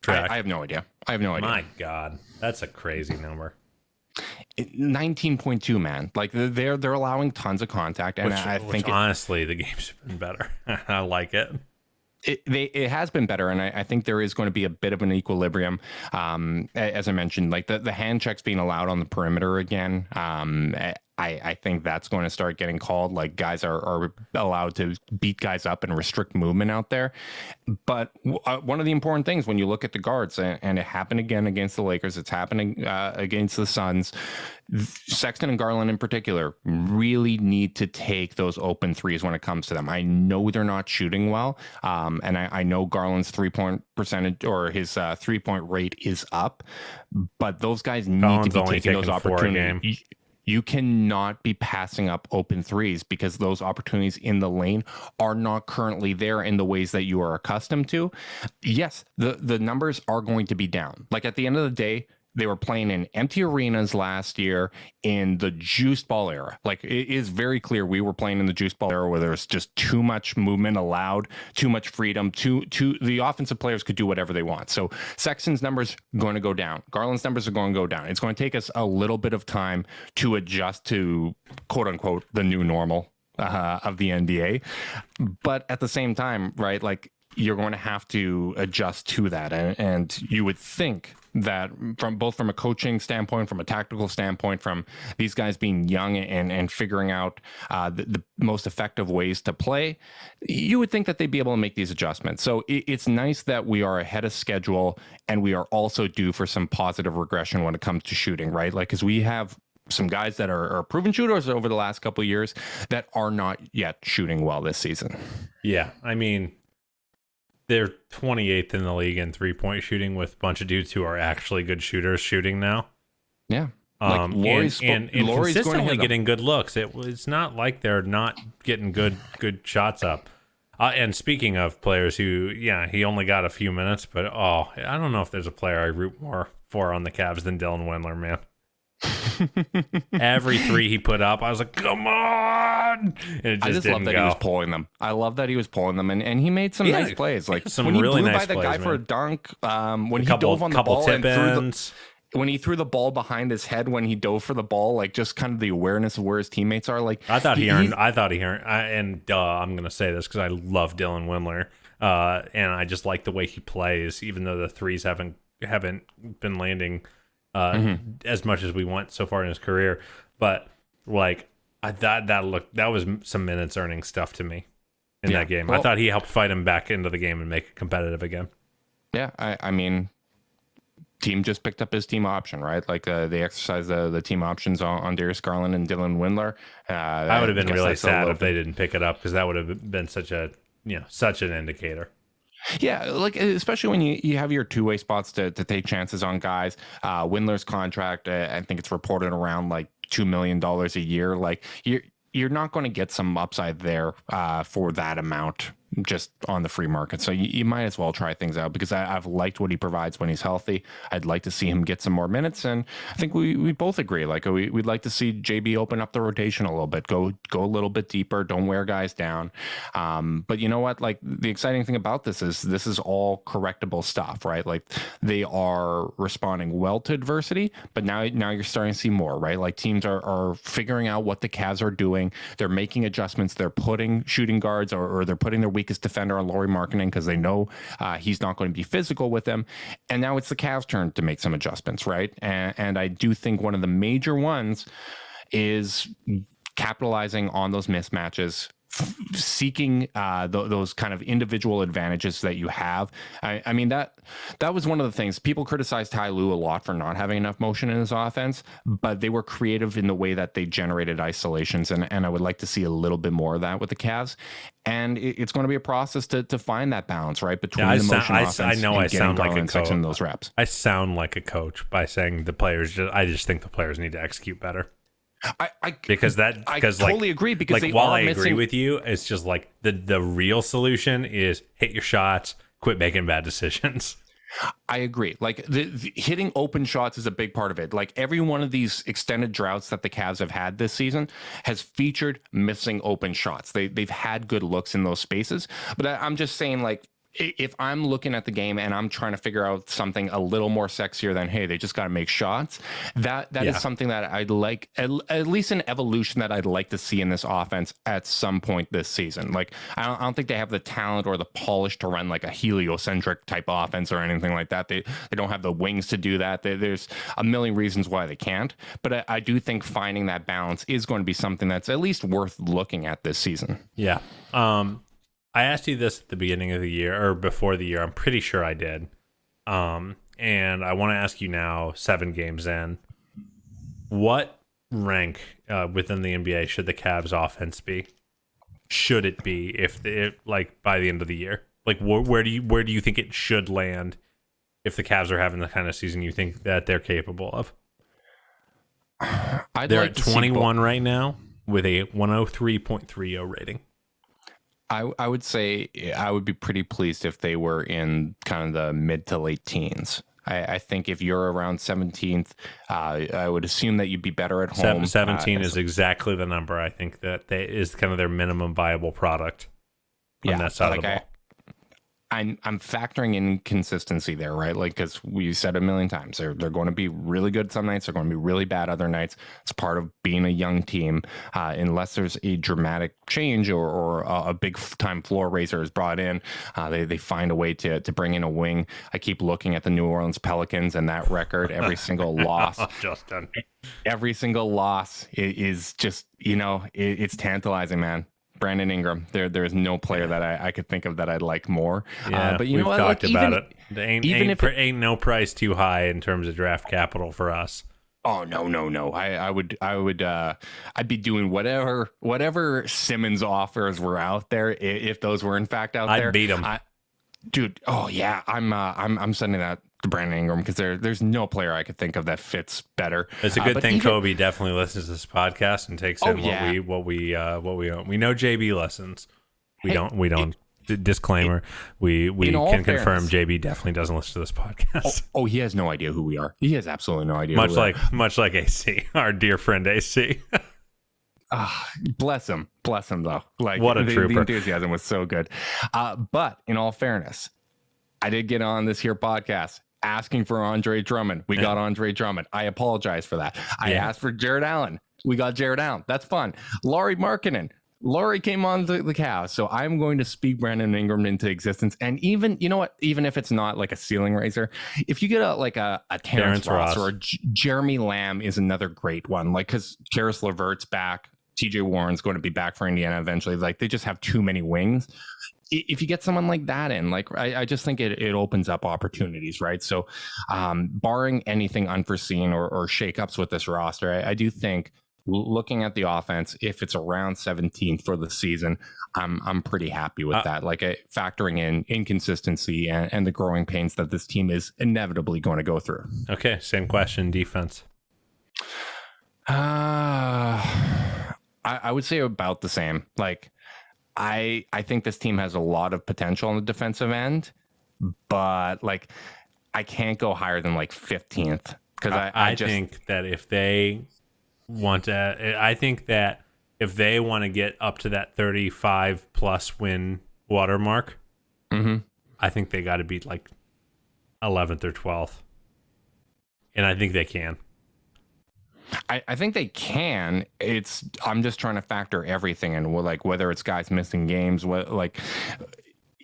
track. I have no idea. My God, that's a crazy number. 19.2, man. Like they're allowing tons of contact, and I think honestly, the game's been better. I like it. It has been better, and I think there is going to be a bit of an equilibrium. As I mentioned, like the hand checks being allowed on the perimeter again. I think that's going to start getting called. Like guys are allowed to beat guys up and restrict movement out there. But one of the important things when you look at the guards, and it happened again against the Lakers, it's happening against the Suns. Sexton and Garland in particular really need to take those open threes when it comes to them. I know they're not shooting well, and I know Garland's 3-point percentage or his 3-point rate is up, but those guys need to be taking those opportunities. You cannot be passing up open threes because those opportunities in the lane are not currently there in the ways that you are accustomed to. Yes, the numbers are going to be down. Like at the end of the day, they were playing in empty arenas last year in the juice ball era. Like it is very clear we were playing in the juice ball era where there's just too much movement allowed, too much freedom, the offensive players could do whatever they want. So Sexton's numbers are going to go down. Garland's numbers are going to go down. It's going to take us a little bit of time to adjust to quote unquote the new normal of the NBA. But at the same time, right, like you're going to have to adjust to that. And you would think that from a coaching standpoint, from a tactical standpoint, from these guys being young and figuring out the most effective ways to play, you would think that they'd be able to make these adjustments. So it's nice that we are ahead of schedule and we are also due for some positive regression when it comes to shooting, right? Like, because we have some guys that are proven shooters over the last couple of years that are not yet shooting well this season. Yeah, I mean, they're 28th in the league in 3-point shooting with a bunch of dudes who are actually good shooters shooting now. Yeah. Like Lauri's consistently getting good looks. It's not like they're not getting good shots up. And speaking of players who, he only got a few minutes, but I don't know if there's a player I root more for on the Cavs than Dylan Windler, man. Every three he put up, I was like, come on! And it just didn't love that go. he was pulling them. I love that he was pulling them, and he made some nice plays. Like some when he really blew nice by the plays, guy man. for a dunk, when he dove on the ball and when he threw the ball behind his head when he dove for the ball, like just kind of the awareness of where his teammates are. Like I thought he earned. And I'm gonna say this because I love Dylan Windler, and I just like the way he plays, even though the threes haven't been landing as much as we want so far in his career. But like I thought that was some minutes earning stuff to me in that game. Well, I thought he helped fight him back into the game and make it competitive again. Yeah, I mean, team just picked up his team option, right? Like they exercised the team options on Darius Garland and Dylan Windler. I would have been really sad if they didn't pick it up because that would have been such an indicator. Yeah, like especially when you have your two-way spots to take chances on guys. Windler's contract, I think it's reported around like $2 million a year. Like you're not going to get some upside there for that amount just on the free market. So you might as well try things out, because I've liked what he provides when he's healthy. I'd like to see him get some more minutes, and I think we both agree. Like we'd like to see JB open up the rotation a little bit, go a little bit deeper, don't wear guys down. But you know what? Like the exciting thing about this is all correctable stuff, right? Like they are responding well to adversity, but now you're starting to see more, right? Like teams are figuring out what the Cavs are doing. They're making adjustments. They're putting shooting guards or they're putting their weakest defender on Lauri Markkanen because they know he's not going to be physical with them. And now it's the Cavs' turn to make some adjustments, right? And I do think one of the major ones is capitalizing on those mismatches, seeking those kind of individual advantages that you have. I mean, that was one of the things people criticized Ty Lue a lot for not having enough motion in his offense, but they were creative in the way that they generated isolations, and I would like to see a little bit more of that with the Cavs. And it's going to be a process to find that balance, right, between the motion offense and getting Garland Sexton those reps. I sound like a coach by saying the players. I just think the players need to execute better. I totally agree, because like, while I agree with you, it's just like the real solution is hit your shots, quit making bad decisions. I agree. Like the hitting open shots is a big part of it. Like every one of these extended droughts that the Cavs have had this season has featured missing open shots. They've had good looks in those spaces, but I'm just saying, like, if I'm looking at the game and I'm trying to figure out something a little more sexier than, hey, they just got to make shots, that is something that I'd like, at least an evolution that I'd like to see in this offense at some point this season. Like, I don't think they have the talent or the polish to run like a heliocentric type offense or anything like that. They don't have the wings to do that. There's a million reasons why they can't. But I do think finding that balance is going to be something that's at least worth looking at this season. Yeah. I asked you this at the beginning of the year or before the year. I'm pretty sure I did. And I want to ask you now, 7 games in, what rank within the NBA should the Cavs offense be? Should it be if like by the end of the year? Like where do you think it should land if the Cavs are having the kind of season you think that they're capable of? They're at 21 right now with a 103.30 rating. I would say I would be pretty pleased if they were in kind of the mid to late teens. I think if you're around 17th, I would assume that you'd be better at home. 17 is exactly the number. I think that is kind of their minimum viable product on that side of the ball. I'm factoring in consistency there, right? Like, because we said a million times, they're going to be really good some nights, they're going to be really bad other nights. It's part of being a young team, unless there's a dramatic change or a big time floor raiser is brought in. They find a way to bring in a wing. I keep looking at the New Orleans Pelicans and that record. Every single loss, Justin. Every single loss is just, it's tantalizing, man. Brandon Ingram, there is no player that I could think of that I'd like more. Yeah, but we've talked about it. Ain't no price too high in terms of draft capital for us. Oh no! I'd be doing whatever Simmons offers were out there, if those were in fact out there. I'd beat them, dude. Oh yeah, I'm sending that to Brandon Ingram because there's no player I could think of that fits better. It's a good thing Kobe definitely listens to this podcast and takes in what we own. We know JB listens. We don't. Disclaimer: we can confirm JB definitely doesn't listen to this podcast. Oh, he has no idea who we are. He has absolutely no idea. Much like AC, our dear friend AC. Bless him though. Like, what a trooper! The enthusiasm was so good. But in all fairness, I did get on this here podcast asking for Andre Drummond. We got Andre Drummond. I apologize for that. I asked for Jared Allen. We got Jared Allen. That's fun. Lauri Markkanen. Lauri came on the Cavs. So I'm going to speak Brandon Ingram into existence. And even, you know what? Even if it's not like a ceiling raiser, if you get a Terrence Ross or a Jeremy Lamb is another great one. Like, because Karis LeVert's back. TJ Warren's going to be back for Indiana eventually. Like, they just have too many wings. If you get someone like that in, like, I just think it opens up opportunities, right? So barring anything unforeseen or shakeups with this roster, I do think looking at the offense, if it's around 17th for the season, I'm pretty happy with that. Like factoring in inconsistency and the growing pains that this team is inevitably going to go through. Okay, same question. Defense. I would say about the same. Like I think this team has a lot of potential on the defensive end, but like I can't go higher than like 15th because I just think that if they want to, I think that if they want to get up to that 35 plus win watermark, I think they got to beat like 11th or 12th, and I think they can. I think they can. I'm just trying to factor everything in, like whether it's guys missing games,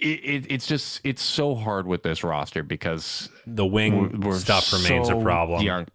it's so hard with this roster because the wing stuff remains a problem. Young.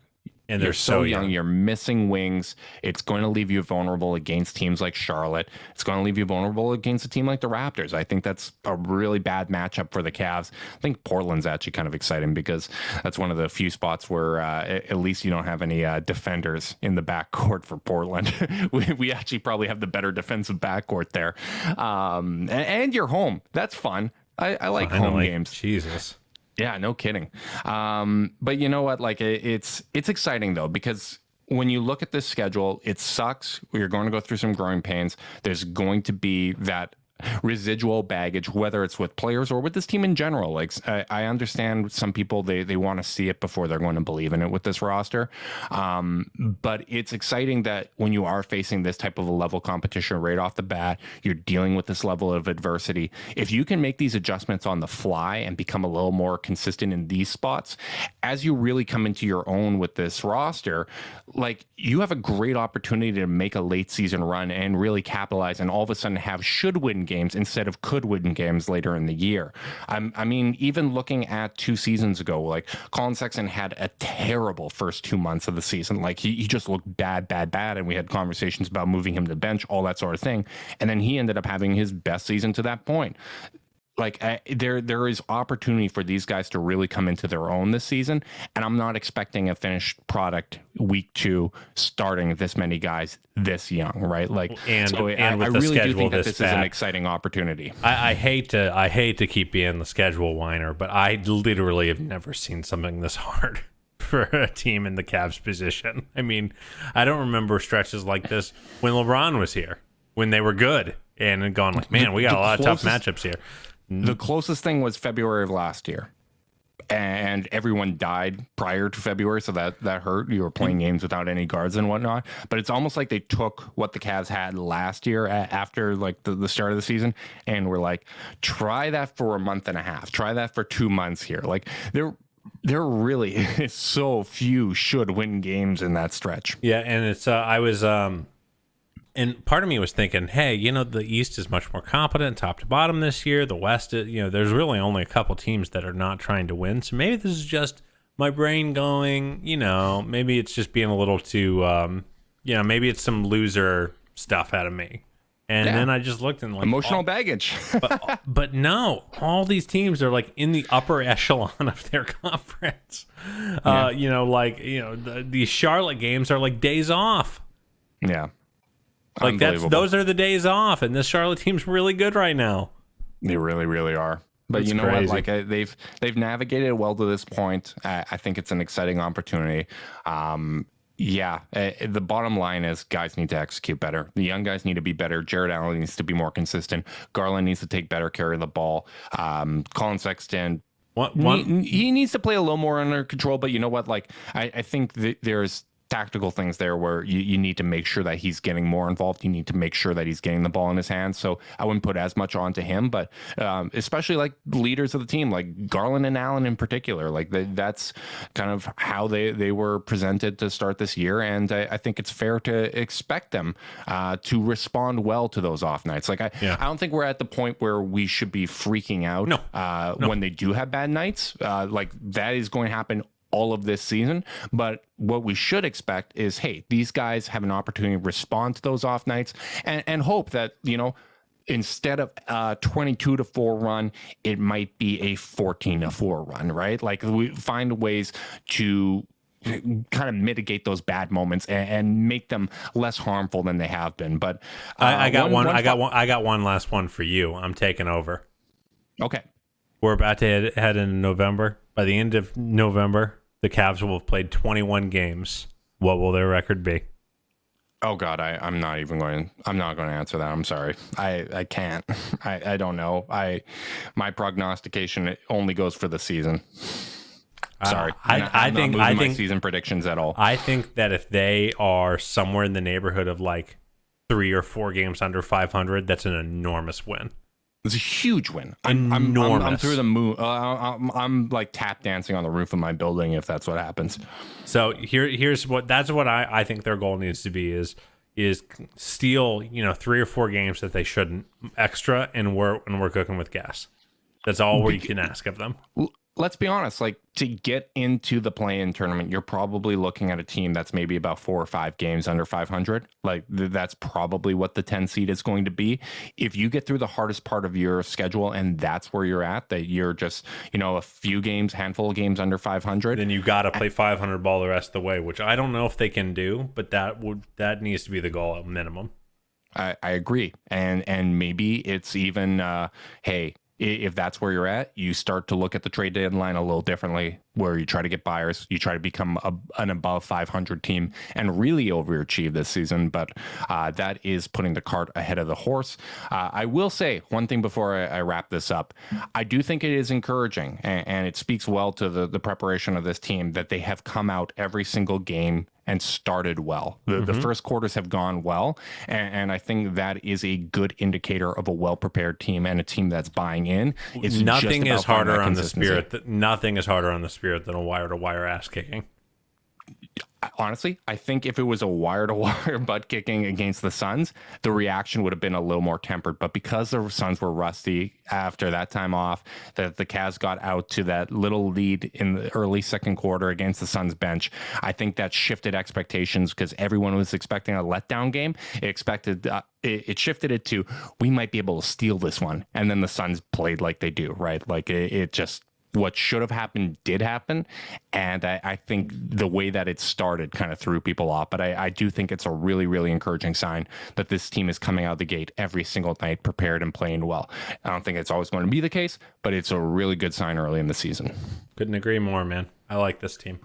And you're they're so young. You're missing wings. It's going to leave you vulnerable against teams like Charlotte. It's going to leave you vulnerable against a team like the Raptors. I think that's a really bad matchup for the Cavs. I think Portland's actually kind of exciting because that's one of the few spots where at least you don't have any defenders in the backcourt for Portland. we actually probably have the better defensive backcourt there. And you're home. That's fun. I like home games. Jesus. Yeah, no kidding. But you know what? Like it's exciting though, because when you look at this schedule, it sucks. You're going to go through some growing pains. There's going to be that residual baggage, whether it's with players or with this team in general. Like I understand some people, they want to see it before they're going to believe in it with this roster. But it's exciting that when you are facing this type of a level competition right off the bat, you're dealing with this level of adversity. If you can make these adjustments on the fly and become a little more consistent in these spots, as you really come into your own with this roster, like you have a great opportunity to make a late season run and really capitalize and all of a sudden have should win games instead of could win games later in the year. I mean, even looking at 2 seasons ago, like Colin Sexton had a terrible first 2 months of the season. Like he just looked bad. And we had conversations about moving him to the bench, all that sort of thing. And then he ended up having his best season to that point. Like there is opportunity for these guys to really come into their own this season, and I'm not expecting a finished product week 2 starting this many guys this young, right? Like, and with I the really do schedule think that this is bad, an exciting opportunity. I hate to keep being the schedule whiner, but I literally have never seen something this hard for a team in the Cavs position. I mean, I don't remember stretches like this when LeBron was here, when they were good and gone like, man, we got a lot of tough matchups here. The closest thing was February of last year, and everyone died prior to February, so that hurt. You were playing games without any guards and whatnot, but it's almost like they took what the Cavs had last year after like the start of the season and were like, try that for a month and a half, try that for 2 months here. Like there really is so few should win games in that stretch. Yeah, and it's I was and part of me was thinking, hey, you know, the East is much more competent top to bottom this year. The West, you know, there's really only a couple teams that are not trying to win. So maybe this is just my brain going, you know, maybe it's just being a little too, you know, maybe it's some loser stuff out of me. And then I just looked and like emotional baggage. but no, all these teams are like in the upper echelon of their conference. You know, like, you know, the Charlotte games are like days off. Yeah. Like those are the days off, and this Charlotte team's really good right now. They really, really are. But That's you know crazy. what? Like they've navigated well to this point. I think it's an exciting opportunity. The bottom line is guys need to execute better. The young guys need to be better. Jared Allen needs to be more consistent. Garland needs to take better care of the ball. Colin Sexton. He needs to play a little more under control. But you know what? Like I think there's tactical things there where you need to make sure that he's getting more involved. You need to make sure that he's getting the ball in his hands. So I wouldn't put as much onto him, but especially like leaders of the team, like Garland and Allen in particular, like that's kind of how they were presented to start this year. And I think it's fair to expect them to respond well to those off nights. Like I don't think we're at the point where we should be freaking out when they do have bad nights. Like that is going to happen all of this season, but what we should expect is, hey, these guys have an opportunity to respond to those off nights and hope that, you know, instead of a 22-4 run, it might be a 14-4 run, right? Like we find ways to kind of mitigate those bad moments and make them less harmful than they have been. But I got one last one for you. I'm taking over. Okay. We're about to head into November. By the end of November, the Cavs will have played 21 games. What will their record be? Oh God, I'm not going to answer that. I'm sorry. I can't. I don't know. My prognostication only goes for the season. Sorry. I think my season predictions at all. I think that if they are somewhere in the neighborhood of like 3 or 4 games under 500, that's an enormous win. It's a huge win. Enormous. I'm through the moon. I'm like tap dancing on the roof of my building if that's what happens. So here's what I think their goal needs to be is steal 3 or 4 games that they shouldn't extra, and we're cooking with gas. That's all we can ask of them. Let's be honest, like to get into the play-in tournament, you're probably looking at a team that's maybe about 4 or 5 games under 500. Like that's probably what the 10 seed is going to be. If you get through the hardest part of your schedule and that's where you're at, that you're just, a handful of games under 500. Then you got to play 500 ball the rest of the way, which I don't know if they can do, but that needs to be the goal at minimum. I agree. And maybe it's even, hey, if that's where you're at, you start to look at the trade deadline a little differently, where you try to get buyers, you try to become an above 500 team and really overachieve this season. But that is putting the cart ahead of the horse. I will say one thing before I wrap this up. I do think it is encouraging, and it speaks well to the preparation of this team that they have come out every single game and started well. The first quarters have gone well, and I think that is a good indicator of a well-prepared team and a team that's buying in. Nothing is harder on the spirit than a wire-to-wire ass kicking. Honestly, I think if it was a wire-to-wire butt kicking against the Suns, the reaction would have been a little more tempered. But because the Suns were rusty after that time off, that the Cavs got out to that little lead in the early second quarter against the Suns bench, I think that shifted expectations because everyone was expecting a letdown game. It shifted it to, we might be able to steal this one. And then the Suns played like they do, right? Like it just... what should have happened did happen, and I think the way that it started kind of threw people off. But I do think it's a really, really encouraging sign that this team is coming out of the gate every single night prepared and playing well. I don't think it's always going to be the case, but it's a really good sign early in the season. Couldn't agree more, man. I like this team.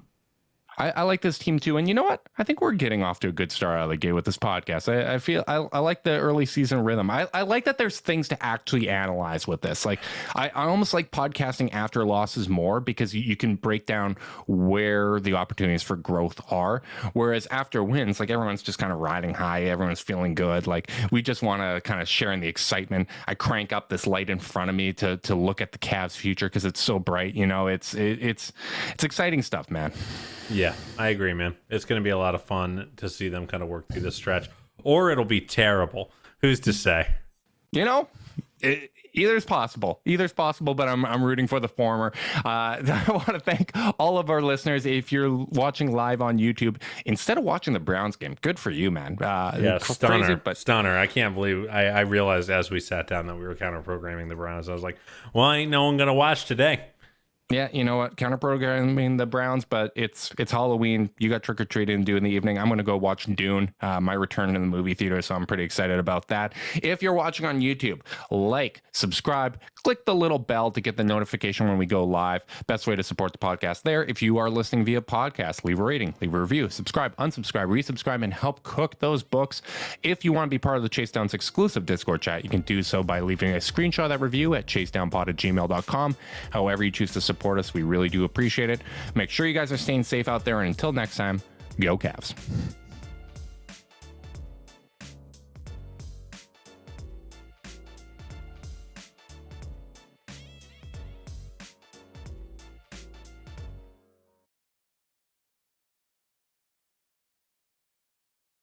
I like this team too. And you know what? I think we're getting off to a good start out of the gate with this podcast. I feel I like the early season rhythm. I like that there's things to actually analyze with this. Like I almost like podcasting after losses more because you can break down where the opportunities for growth are. Whereas after wins, like everyone's just kind of riding high. Everyone's feeling good. Like we just want to kind of share in the excitement. I crank up this light in front of me to look at the Cavs' future because it's so bright. It's exciting stuff, man. Yeah, I agree, man. It's going to be a lot of fun to see them kind of work through this stretch. Or it'll be terrible. Who's to say? Either's possible. But I'm rooting for the former. I want to thank all of our listeners. If you're watching live on YouTube, instead of watching the Browns game, good for you, man. Yeah, stunner. I can't believe I realized as we sat down that we were counter programming the Browns. I was like, well, ain't no one going to watch today. Yeah, you know what? Counter-programming the Browns, but it's Halloween. You got trick-or-treating to do in the evening. I'm going to go watch Dune, my return to the movie theater, so I'm pretty excited about that. If you're watching on YouTube, like, subscribe, click the little bell to get the notification when we go live. Best way to support the podcast there. If you are listening via podcast, leave a rating, leave a review, subscribe, unsubscribe, resubscribe, and help cook those books. If you want to be part of the Chase Downs exclusive Discord chat, you can do so by leaving a screenshot of that review at chasedownpod@gmail.com. However you choose to support us, we really do appreciate it. Make sure you guys are staying safe out there, and until next time, go Cavs.